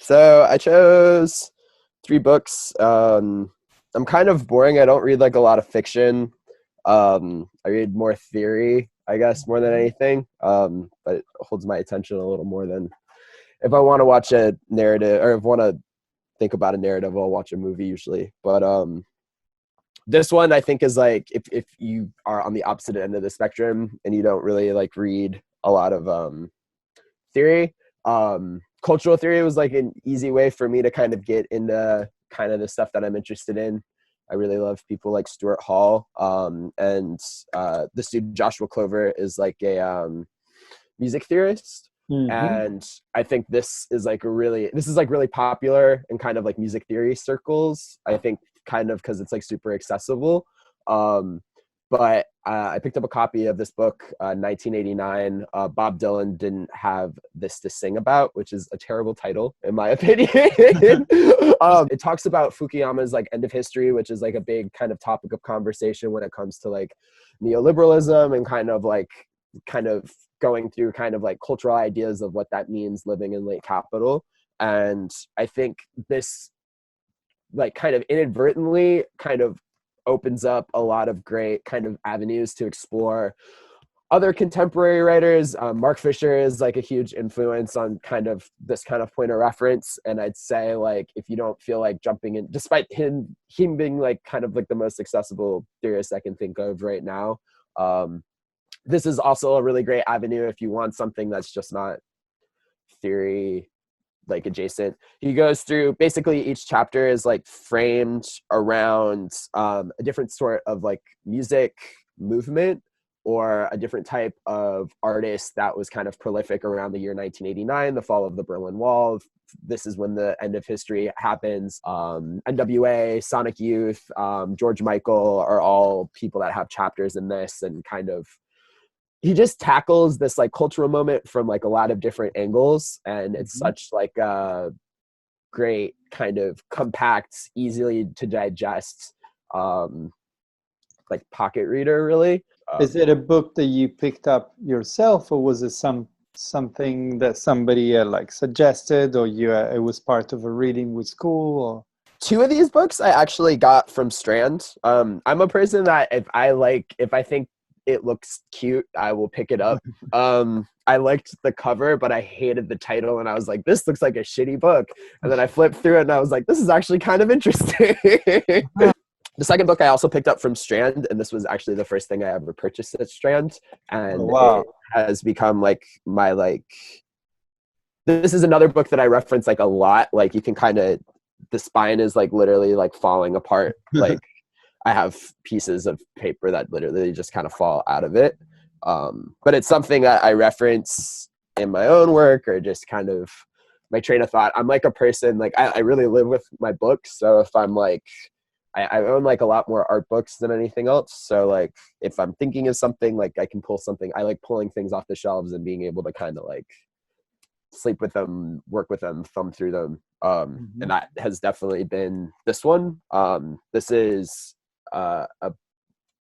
So I chose three books. I'm kind of boring. I don't read like a lot of fiction. I read more theory, I guess, more than anything. But it holds my attention a little more than if I want to watch a narrative or if I want to think about a narrative, I'll watch a movie usually. But this one I think is like if you are on the opposite end of the spectrum and you don't really like read a lot of theory. Cultural theory was like an easy way for me to kind of get into kind of the stuff that I'm interested in. I really love people like Stuart Hall, and this dude Joshua Clover is like a music theorist, Hmm. and I think this is like really popular in kind of like music theory circles. I think kind of because it's like super accessible. Um, but I picked up a copy of this book, 1989. Bob Dylan didn't have this to sing about, which is a terrible title in my opinion. It talks about Fukuyama's like end of history, which is like a big kind of topic of conversation when it comes to like neoliberalism and kind of going through kind of like cultural ideas of what that means living in late capital. And I think this like kind of inadvertently kind of opens up a lot of great kind of avenues to explore other contemporary writers. Mark Fisher is like a huge influence on kind of this kind of point of reference. And I'd say like, if you don't feel like jumping in, despite him being like kind of like the most accessible theorist I can think of right now, this is also a really great avenue if you want something that's just not theory like adjacent. He goes through basically each chapter is like framed around a different sort of like music movement or a different type of artist that was kind of prolific around the year 1989, the fall of the Berlin Wall. This is when the end of history happens. NWA, Sonic Youth, George Michael are all people that have chapters in this, and kind of he just tackles this like cultural moment from like a lot of different angles, and it's Hmm. such like a great kind of compact, easily to digest um like pocket reader really. Is it a book that you picked up yourself, or was it something that somebody like suggested, or it was part of a reading with school? Or Two of these books I actually got from Strand. I'm a person that if I think it looks cute, I will pick it up. I liked the cover, but I hated the title, and I was like, "This looks like a shitty book." And then I flipped through it, and I was like, "This is actually kind of interesting." The second book I also picked up from Strand, and this was actually the first thing I ever purchased at Strand, oh and it wow. has become like my like. This is another book that I reference like a lot. Like you can kind of, the spine is like literally like falling apart. Like I have pieces of paper that literally just kind of fall out of it. But it's something that I reference in my own work or just kind of my train of thought. I'm like a person, like I really live with my books. So if I'm like, I own like a lot more art books than anything else. So like if I'm thinking of something, like I can pull something, I like pulling things off the shelves and being able to kind of like sleep with them, work with them, thumb through them. And Mhm. that has definitely been this one. This is a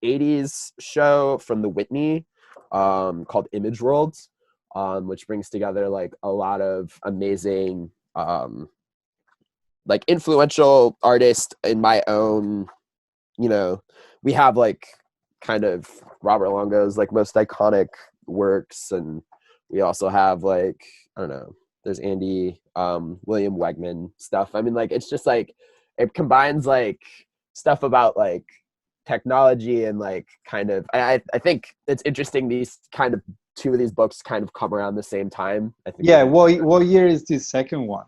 80s show from the Whitney called Image Worlds, which brings together like a lot of amazing like influential artists in my own, you know, we have like kind of Robert Longo's like most iconic works, and we also have like, I don't know, there's Andy William Wegman stuff. I mean, like it's just like it combines like stuff about like technology and like kind of I think it's interesting these kind of two of these books kind of come around the same time. I think Yeah. there's What year is this second one?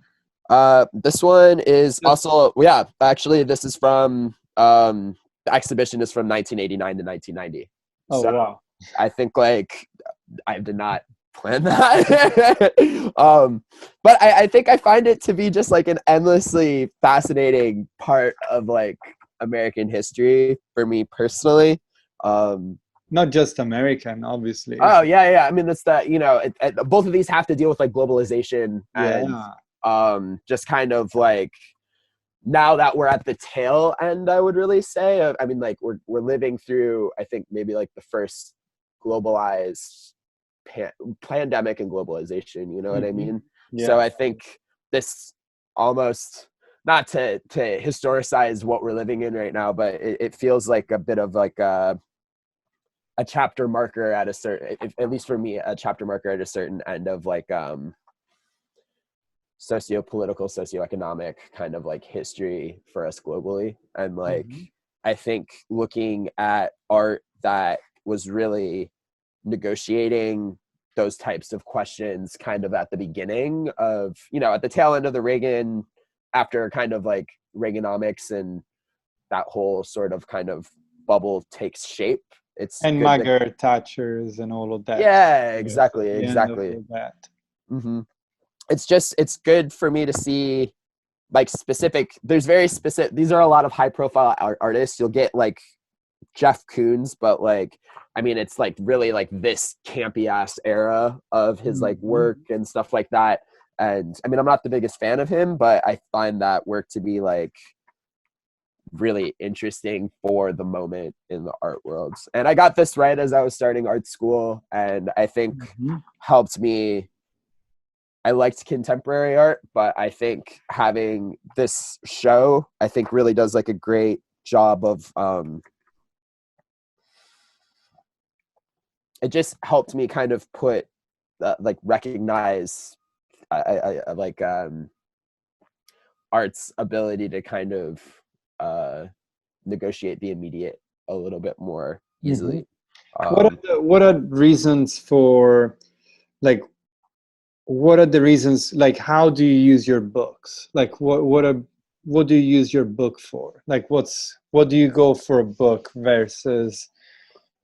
this one is also, yeah, actually this is from the exhibition is from 1989 to 1990. Oh So wow. I think like I did not plan that. But I think I find it to be just like an endlessly fascinating part of like American history for me personally. Um, Not just American, obviously. oh yeah. I mean, that's that, both of these have to deal with like globalization and Yeah. just kind of like now that we're at the tail end, I would really say. I mean, like we're living through, I think maybe like the first globalized pandemic and globalization. You know what I Hmm. mean? So Yeah. I think this. almost, not to historicize what we're living in right now, but it feels like a bit of like a chapter marker at a certain, at least for me, a chapter marker at a certain end of like socio-political, socioeconomic kind of like history for us globally. And like, I think looking at art that was really negotiating those types of questions kind of at the beginning of, you know, at the tail end of the Reagan, after kind of like Reaganomics and that whole sort of kind of bubble takes shape. It's and good Margaret Thatcher's and all of that. Yeah, exactly, The exactly. end of all that. Mm-hmm. It's good for me to see like specific, there's very specific, these are a lot of high profile artists. You'll get like Jeff Koons, but like, I mean, it's like really like this campy ass era of his like work and stuff like that. And I mean, I'm not the biggest fan of him, but I find that work to be like really interesting for the moment in the art world. And I got this right as I was starting art school, and I think helped me. I liked contemporary art, but I think having this show, I think really does like a great job of it just helped me kind of put like recognize I like art's ability to kind of negotiate the immediate a little bit more easily. What are reasons for, like, what are the reasons, like, how do you use your books? Like, what do you use your book for? Like, what do you go for a book versus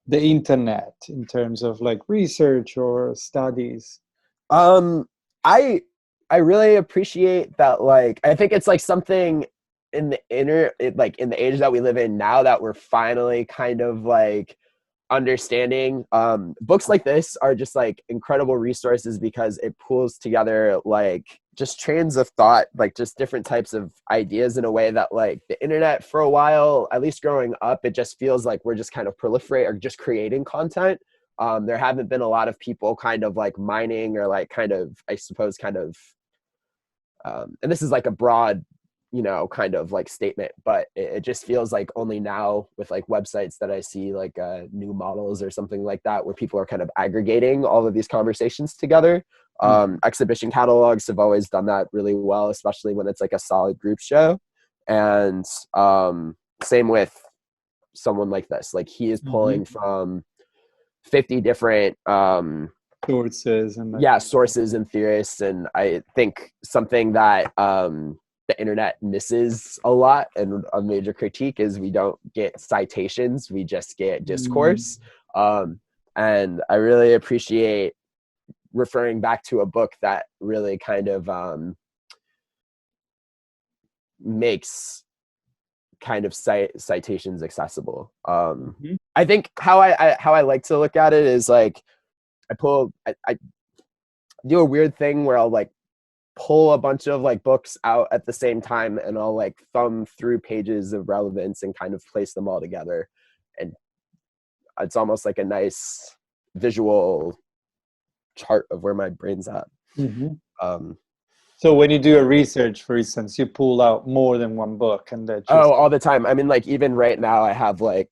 the internet in terms of like research or studies? I really appreciate that. Like, I think it's like something in like in the age that we live in now that we're finally kind of like understanding. Books like this are just like incredible resources because it pulls together like just trains of thought, like just different types of ideas in a way that like the internet for a while, at least growing up, it just feels like we're just kind of proliferate or just creating content. There haven't been a lot of people kind of like mining or like kind of, I suppose, kind of, and this is like a broad, you know, kind of like statement, but it just feels like only now with like websites that I see like new models or something like that, where people are kind of aggregating all of these conversations together. Exhibition catalogs have always done that really well, especially when it's like a solid group show. And same with someone like this, like he is pulling from 50 different Sources and sources and theorists. And I think something that the internet misses a lot, and a major critique, is we don't get citations, we just get discourse. And I really appreciate referring back to a book that really kind of makes kind of citations accessible. I think how I like to look at it is like I do a weird thing where I'll like pull a bunch of like books out at the same time, and I'll like thumb through pages of relevance and kind of place them all together, and it's almost like a nice visual chart of where my brain's at. So when you do a research, for instance, you pull out more than one book and that just... all the time. I mean, like even right now I have like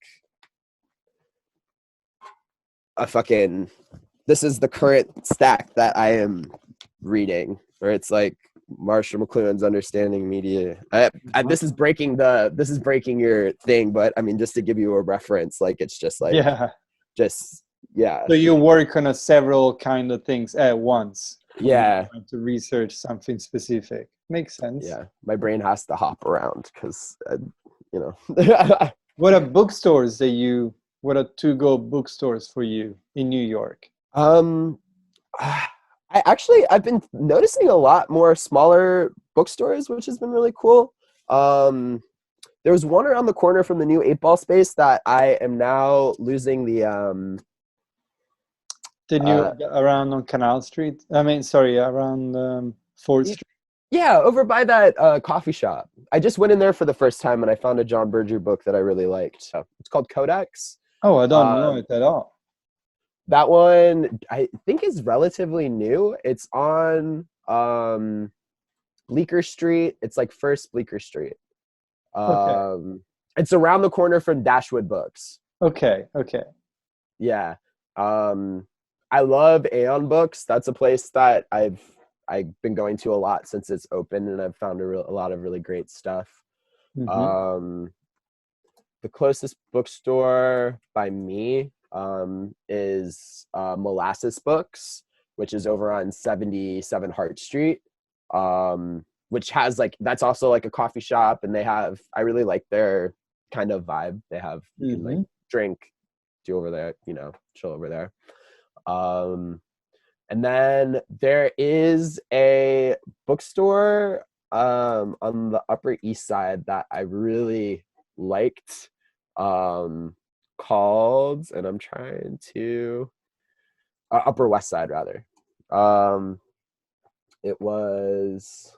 a fucking, this is the current stack that I am reading, where it's like Marshall McLuhan's Understanding Media. This is breaking your thing, but I mean, just to give you a reference, like it's just like So you work on several kind of things at once. To research something specific. Makes sense. Yeah, my brain has to hop around because you know. What are bookstores what are to-go bookstores for you in New York? I've been noticing a lot more smaller bookstores, which has been really cool. There was one around the corner from the new 8 Ball space that I am now losing the new around on Canal Street. I mean, sorry, around 4th Street. Yeah, over by that coffee shop. I just went in there for the first time and I found a John Berger book that I really liked. So it's called Codex. Oh, I don't know it at all. That one I think is relatively new. It's on Bleecker Street. It's like First Bleecker Street. Okay. It's around the corner from Dashwood Books. Okay. Okay. Yeah. I love Aeon Books. That's a place that I've been going to a lot since it's open, and I've found a lot of really great stuff. Mm-hmm. The closest bookstore by me is Molasses Books, which is over on 77 Hart Street, which has like, that's also like a coffee shop, and I really like their kind of vibe. They have, you can like drink, do over there, chill over there. And then there is a bookstore on the Upper East Side that I really liked, called, and I'm trying to Upper West Side rather. It was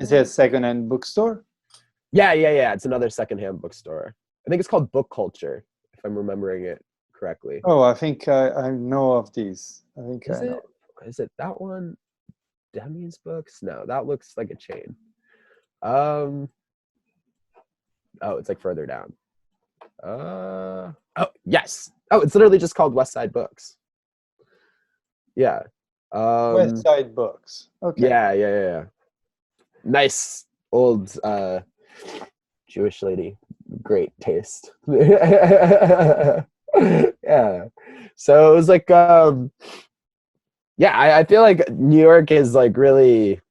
Is it a secondhand bookstore? yeah, it's another secondhand bookstore. I think it's called Book Culture, if I'm remembering it correctly. Oh, I think I know of these. I think I know. Is it that one? Demi's Books? No, that looks like a chain. Oh, it's like further down. Oh, yes. Oh, it's literally just called West Side Books. Yeah. West Side Books. Okay. Yeah. Nice old Jewish lady. Great taste. Yeah. So it was like yeah, I feel like New York is like really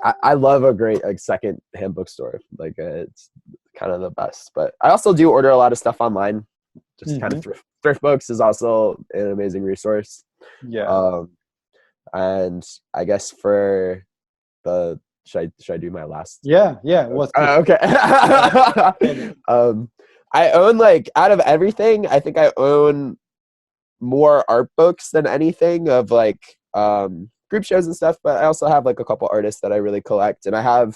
I love a great like second hand bookstore. Like it's kind of the best. But I also do order a lot of stuff online. Just kind of thrift books is also an amazing resource. Yeah. And I guess for the should I do my last? Yeah. What's okay. I own like out of everything, I think I own more art books than anything of like group shows and stuff, but I also have like a couple artists that I really collect, and I have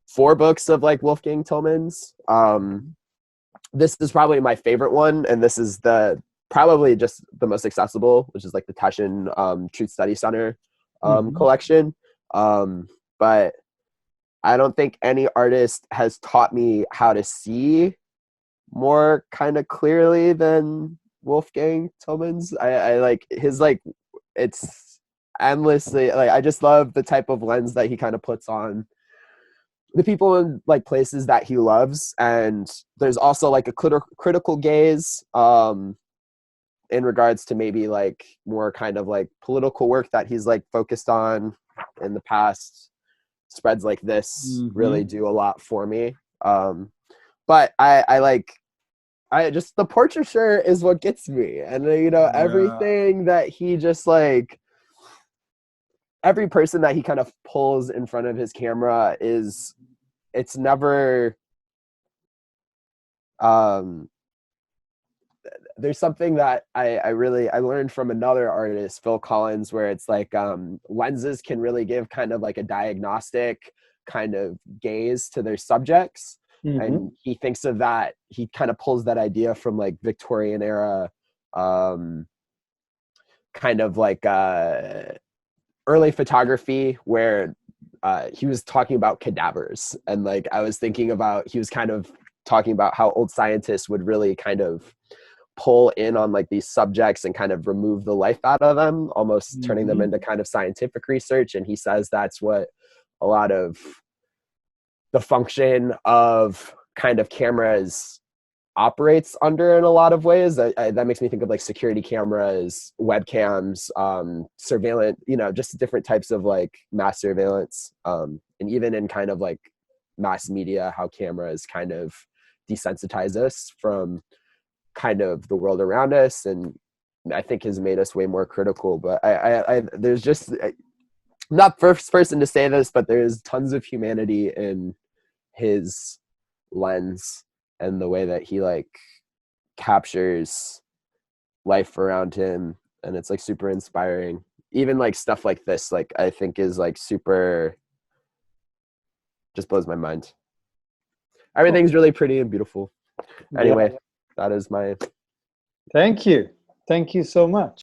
4 books of like Wolfgang Tillmans. This is probably my favorite one, and this is probably just the most accessible, which is like the Teschen Truth Study Center collection. But I don't think any artist has taught me how to see more kind of clearly than Wolfgang Tillmans. I like his like, it's endlessly like, I just love the type of lens that he kind of puts on the people in like places that he loves. And there's also like a critical gaze in regards to maybe like more kind of like political work that he's like focused on in the past. Spreads like this really do a lot for me. But I just, the portraiture is what gets me. And everything that he just like, every person that he kind of pulls in front of his camera it's never, there's something that I learned from another artist, Phil Collins, where it's like lenses can really give kind of like a diagnostic kind of gaze to their subjects. And he thinks of that, he kind of pulls that idea from like Victorian era kind of like early photography, where he was talking about cadavers, and like I was thinking about, he was kind of talking about how old scientists would really kind of pull in on like these subjects and kind of remove the life out of them, almost turning them into kind of scientific research. And he says that's what a lot of the function of kind of cameras operates under in a lot of ways. That makes me think of like security cameras, webcams, surveillance, just different types of like mass surveillance, and even in kind of like mass media, how cameras kind of desensitize us from kind of the world around us, and I think has made us way more critical. But I there's just, I'm not first person to say this, but there's tons of humanity in his lens and the way that he like captures life around him, and it's like super inspiring. Even like stuff like this, like I think is like super, just blows my mind. Everything's really pretty and beautiful. Anyway, that is my Thank you so much.